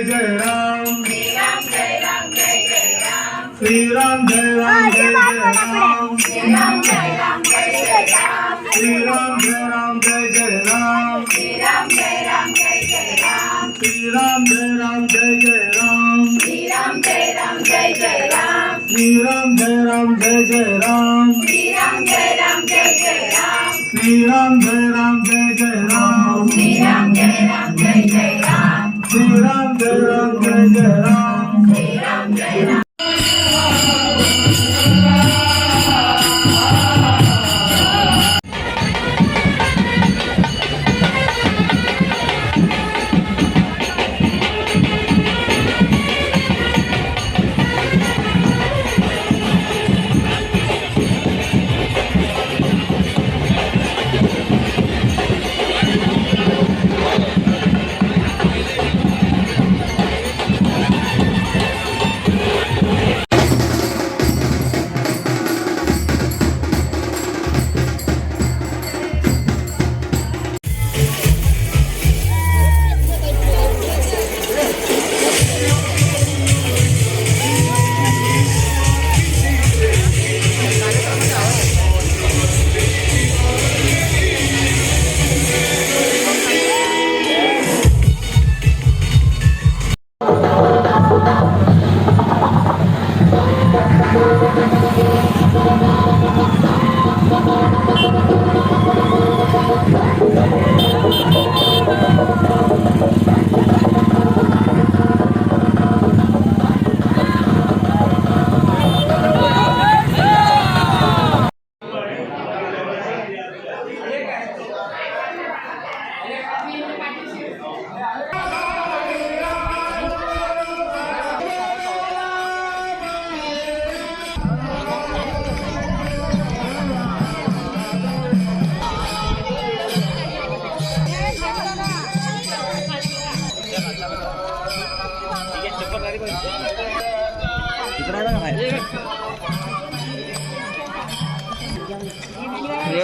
जय राम श्रीराम जय राम जय जय राम श्रीराम जय राम जय जय राम श्रीराम जय राम जय जय राम श्रीराम जय राम जय जय राम श्रीराम जय राम जय जय राम श्रीराम जय राम जय जय राम श्रीराम जय राम जय जय राम श्रीराम जय राम जय जय राम श्रीराम जय राम जय जय राम श्रीराम जय राम जय जय राम श्रीराम जय राम जय जय राम श्रीराम जय राम जय जय राम श्रीराम जय राम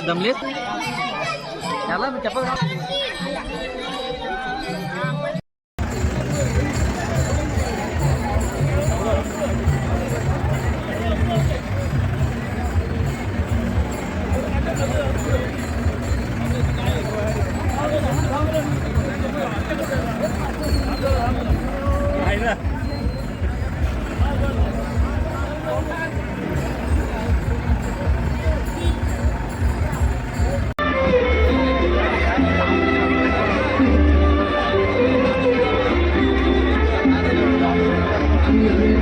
दमलेत त्याला चप्पल Thank you.